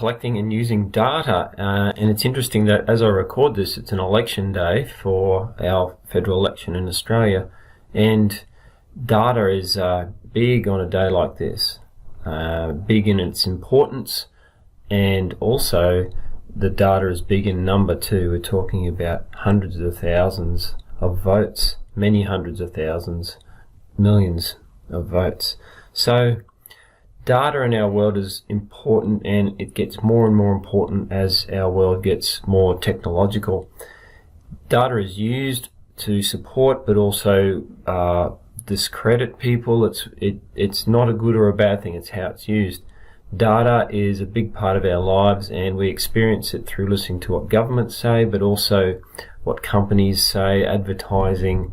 collecting and using data, and it's interesting that as I record this, it's an election day for our federal election in Australia, and data is big on a day like this, big in its importance, and also the data is big in number too. We're talking about hundreds of thousands of votes, many hundreds of thousands, millions of votes. So data in our world is important, and it gets more and more important as our world gets more technological. Data is used to support but also discredit people. It's not a good or a bad thing, it's how it's used. Data is a big part of our lives, and we experience it through listening to what governments say, but also what companies say, advertising,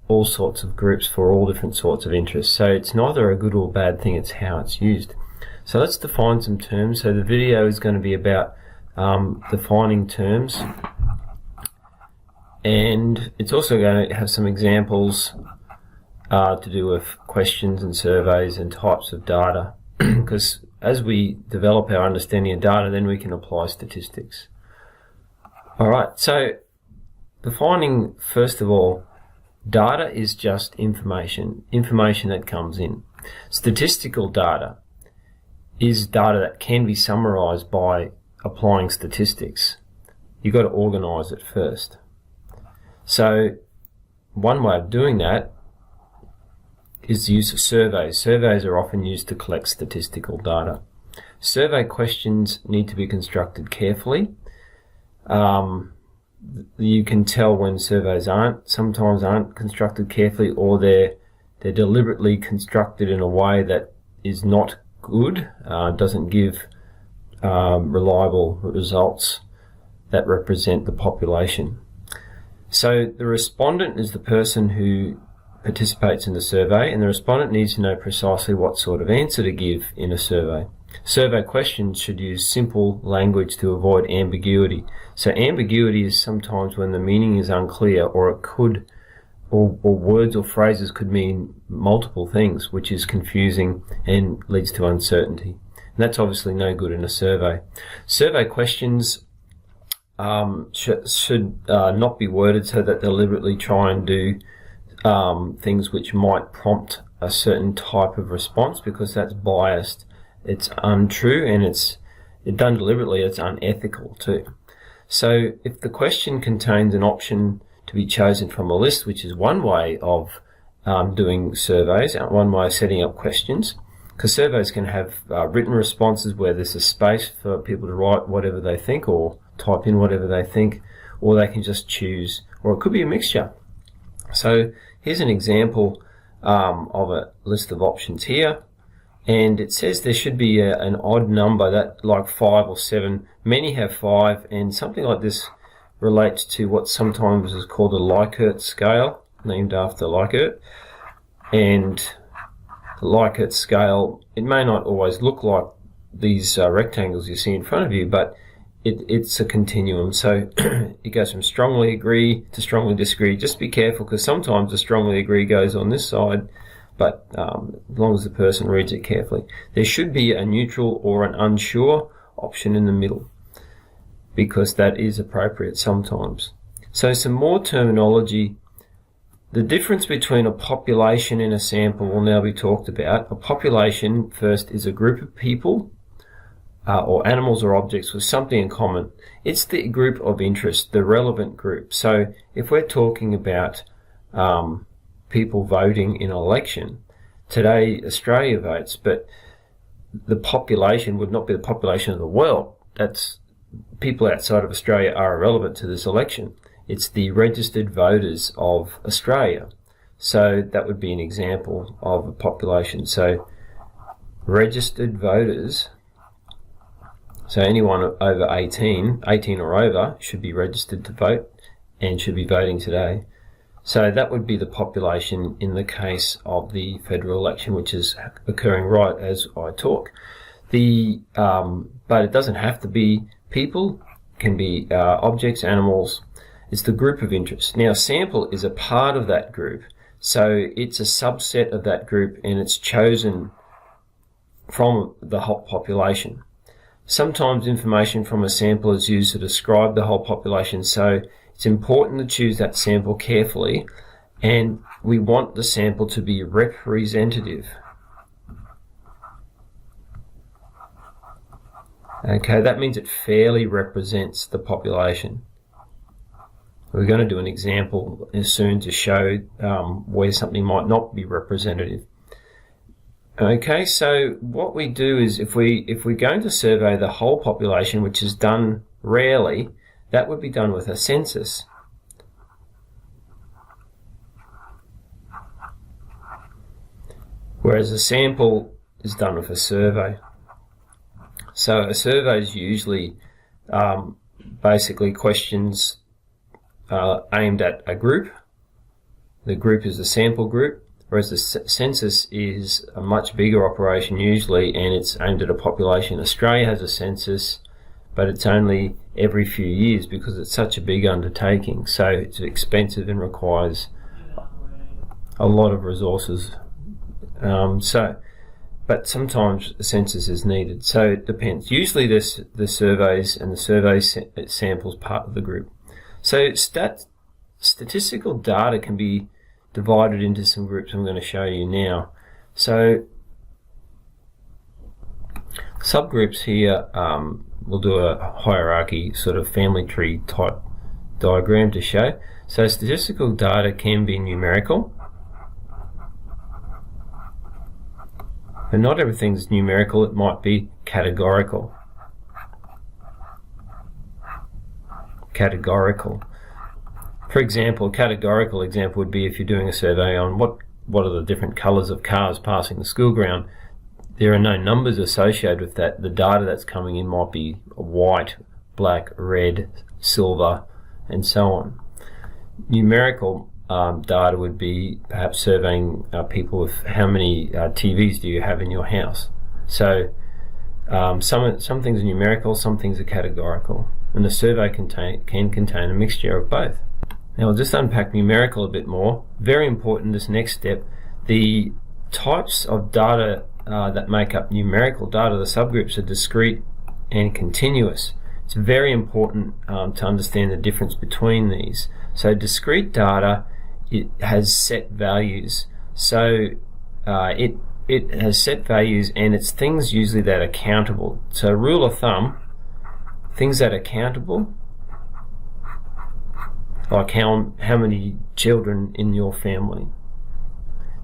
all sorts of groups for all different sorts of interests. So it's neither a good or bad thing, it's how it's used. So let's define some terms. So the video is going to be about defining terms, and it's also going to have some examples to do with questions and surveys and types of data, because as we develop our understanding of data, then we can apply statistics. Alright, so defining, first of all, data is just information that comes in. Statistical data is data that can be summarized by applying statistics. You've got to organize it first. So one way of doing that is the use of surveys. Surveys are often used to collect statistical data. Survey questions need to be constructed carefully. You can tell when surveys sometimes aren't constructed carefully, or they're deliberately constructed in a way that is not good, doesn't give reliable results that represent the population. So the respondent is the person who participates in the survey, and the respondent needs to know precisely what sort of answer to give in a survey. Survey questions should use simple language to avoid ambiguity. So ambiguity is sometimes when the meaning is unclear, or it could, or words or phrases could mean multiple things, which is confusing and leads to uncertainty. And that's obviously no good in a survey. Survey questions should not be worded so that they deliberately try and do things which might prompt a certain type of response, because that's biased. It's untrue, and it's done deliberately. It's unethical too. So if the question contains an option to be chosen from a list, which is one way of doing surveys, one way of setting up questions, because surveys can have written responses where there's a space for people to write whatever they think or type in whatever they think, or they can just choose, or it could be a mixture. So here's an example of a list of options here. And it says there should be an odd number, that like 5 or 7. Many have 5, and something like this relates to what sometimes is called the Likert Scale, named after Likert. And the Likert Scale, it may not always look like these rectangles you see in front of you, but it's a continuum. So it goes from strongly agree to strongly disagree. Just be careful, because sometimes the strongly agree goes on this side, but as long as the person reads it carefully. There should be a neutral or an unsure option in the middle, because that is appropriate sometimes. So some more terminology. The difference between a population and a sample will now be talked about. A population, first, is a group of people or animals or objects with something in common. It's the group of interest, the relevant group. So if we're talking about people voting in an election, today Australia votes, but the population would not be the population of the world. That's people outside of Australia are irrelevant to this election. It's the registered voters of Australia. So that would be an example of a population. So registered voters, so anyone over 18 or over, should be registered to vote and should be voting today. So that would be the population in the case of the federal election, which is occurring right as I talk. But it doesn't have to be people. It can be objects, animals. It's the group of interest. Now, sample is a part of that group. So it's a subset of that group, and it's chosen from the whole population. Sometimes information from a sample is used to describe the whole population, so it's important to choose that sample carefully, and we want the sample to be representative. Okay, that means it fairly represents the population. We're going to do an example soon to show where something might not be representative. Okay, so what we do is if we're going to survey the whole population, which is done rarely, that would be done with a census. Whereas a sample is done with a survey. So a survey is usually basically questions aimed at a group. The group is the sample group. Whereas the census is a much bigger operation usually, and it's aimed at a population. Australia has a census, but it's only every few years because it's such a big undertaking. So it's expensive and requires a lot of resources. But sometimes a census is needed. So it depends. Usually the surveys and the survey samples part of the group. So statistical data can be divided into some groups I'm going to show you now. So subgroups here, we'll do a hierarchy sort of family tree type diagram to show. So statistical data can be numerical. And not everything's numerical, it might be categorical. Categorical. For example, a categorical example would be if you're doing a survey on what are the different colours of cars passing the school ground. There are no numbers associated with that. The data that's coming in might be white, black, red, silver, and so on. Numerical data would be perhaps surveying people with how many TVs do you have in your house. So some things are numerical, some things are categorical, and a survey can contain a mixture of both. Now I'll just unpack numerical a bit more. Very important, this next step. The types of data that make up numerical data, the subgroups, are discrete and continuous. It's very important to understand the difference between these. So discrete data, it has set values. So it has set values, and it's things usually that are countable. So rule of thumb, things that are countable, like how many children in your family,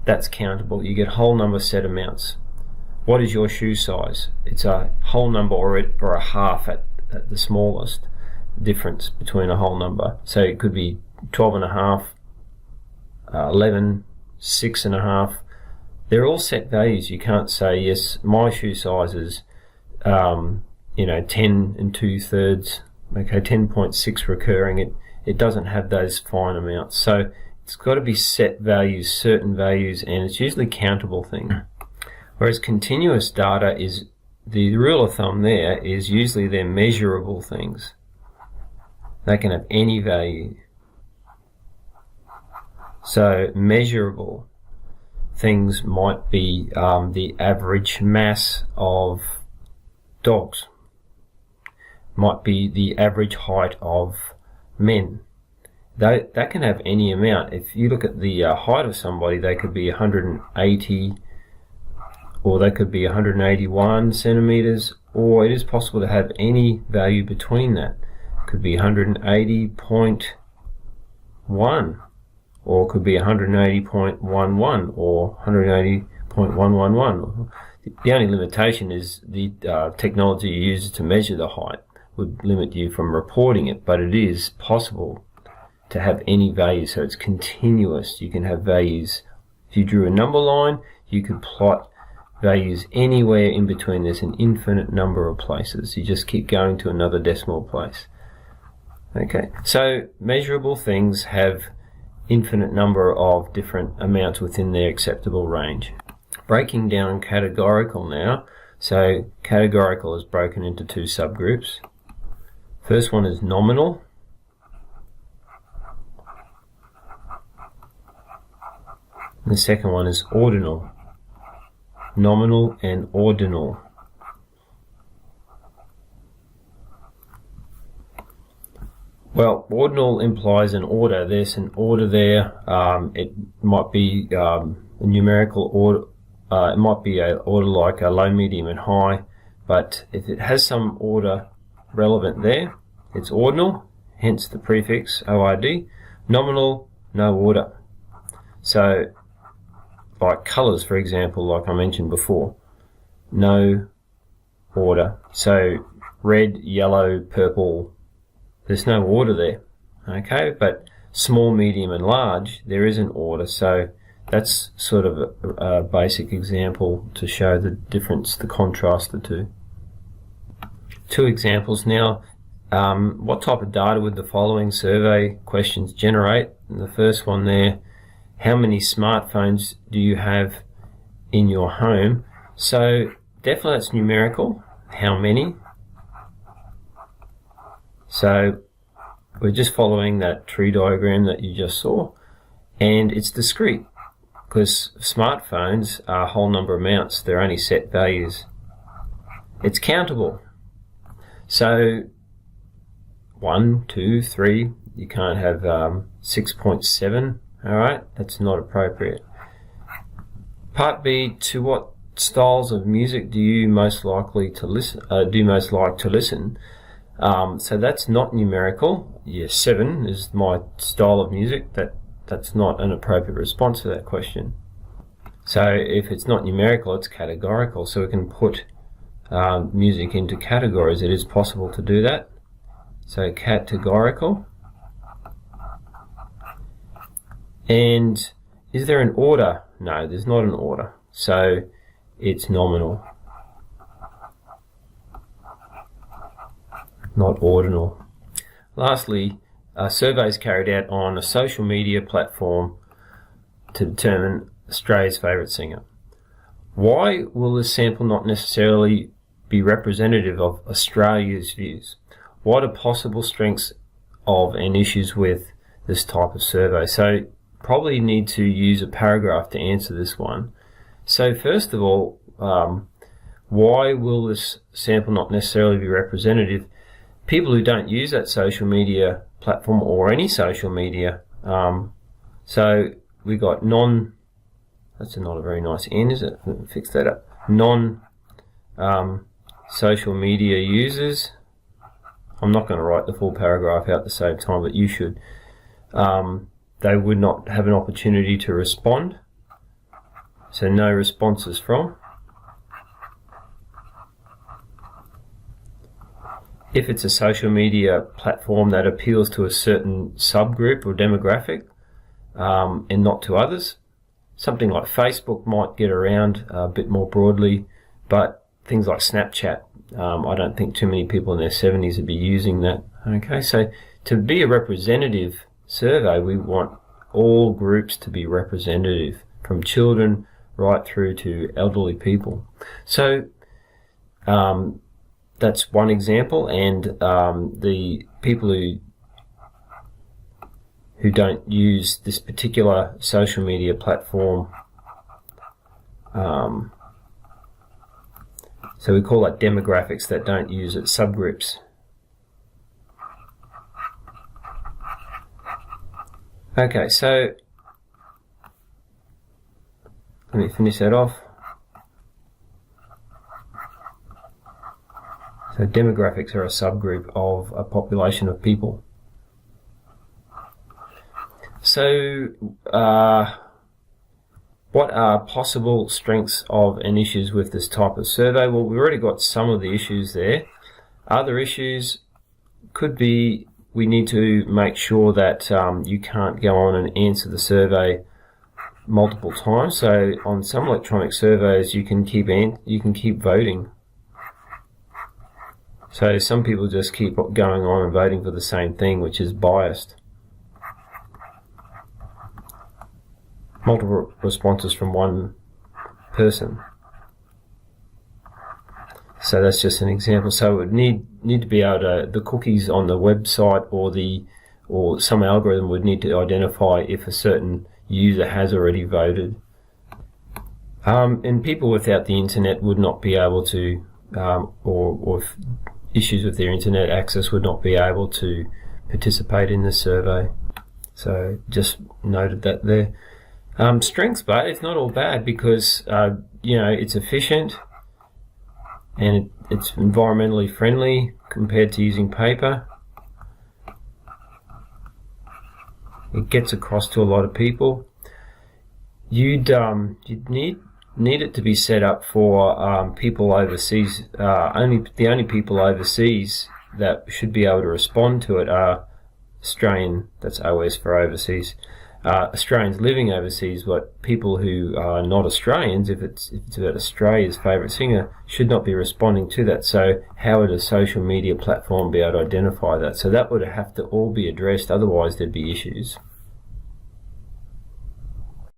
that's countable. You get whole number set amounts. What is your shoe size? It's a whole number or a half at the smallest difference between a whole number. So it could be 12 and a half, 11, 6 and a half. They're all set values. You can't say, yes, my shoe size is 10 and 2/3, okay, 10.6 recurring. It doesn't have those fine amounts. So it's got to be set values, certain values, and it's usually countable thing. Whereas continuous data is, the rule of thumb there is usually they're measurable things. They can have any value. So measurable things might be the average mass of dogs, might be the average height of men. That can have any amount. If you look at the height of somebody, they could be 180, or they could be 181 centimeters, or it is possible to have any value between that. It could be 180.1, or it could be 180.11, or 180.111. The only limitation is the technology you use to measure the height would limit you from reporting it, but it is possible to have any value, so it's continuous. You can have values. If you drew a number line, you could plot values anywhere in between. There's an infinite number of places. You just keep going to another decimal place. Okay, so measurable things have infinite number of different amounts within their acceptable range. Breaking down categorical now. So categorical is broken into two subgroups. First one is nominal. And the second one is ordinal. Nominal and ordinal. Well, ordinal implies an order. There's an order there. It might be a numerical order. It might be an order like a low, medium, and high. But if it has some order relevant there, it's ordinal, hence the prefix ORD. Nominal, no order. So, like colours, for example, like I mentioned before, no order. So, red, yellow, purple, there's no order there. Okay, but small, medium, and large, there is an order. So, that's sort of a basic example to show the difference, the contrast the two. Two examples now. What type of data would the following survey questions generate? And the first one there, how many smartphones do you have in your home? So definitely that's numerical. How many? So we're just following that tree diagram that you just saw. And it's discrete, because smartphones are whole number amounts. They're only set values. It's countable. So 1, 2, 3, you can't have 6.7, alright, that's not appropriate. Part B, to what styles of music do you most likely to listen, so that's not numerical. Yes, 7 is my style of music. That's not an appropriate response to that question. So if it's not numerical, it's categorical, so we can put music into categories. It is possible to do that. So categorical. And is there an order? No, there's not an order. So it's nominal, not ordinal. Lastly, a survey is carried out on a social media platform to determine Australia's favourite singer. Why will this sample not necessarily be representative of Australia's views? What are possible strengths of and issues with this type of survey? So probably need to use a paragraph to answer this one. So first of all, why will this sample not necessarily be representative? People who don't use that social media platform or any social media, so we got that's not a very nice N, is it? Fix that up. Social media users. I'm not going to write the full paragraph out at the same time, but you should. They would not have an opportunity to respond. So no responses from. If it's a social media platform that appeals to a certain subgroup or demographic and not to others, something like Facebook might get around a bit more broadly, but things like Snapchat, I don't think too many people in their 70s would be using that. Okay, so to be a representative survey, we want all groups to be representative, from children right through to elderly people. So that's one example, and the people who don't use this particular social media platform, so we call that demographics that don't use it, subgroups. Okay, so let me finish that off. So demographics are a subgroup of a population of people. So what are possible strengths of and issues with this type of survey? Well, we've already got some of the issues there. Other issues could be we need to make sure that you can't go on and answer the survey multiple times. So on some electronic surveys, you can keep voting. So some people just keep going on and voting for the same thing, which is biased. Multiple responses from one person. So that's just an example. So it would need to be able to, the cookies on the website or some algorithm would need to identify if a certain user has already voted. And people without the internet would not be able to, or issues with their internet access would not be able to participate in the survey. So just noted that there. Strengths, but it's not all bad because it's efficient and it's environmentally friendly compared to using paper. It gets across to a lot of people. You'd need it to be set up for people overseas. The only people overseas that should be able to respond to it are Australian. That's OS for overseas. Australians living overseas, but people who are not Australians, if it's about Australia's favourite singer, should not be responding to that. So how would a social media platform be able to identify that? So that would have to all be addressed, otherwise there'd be issues.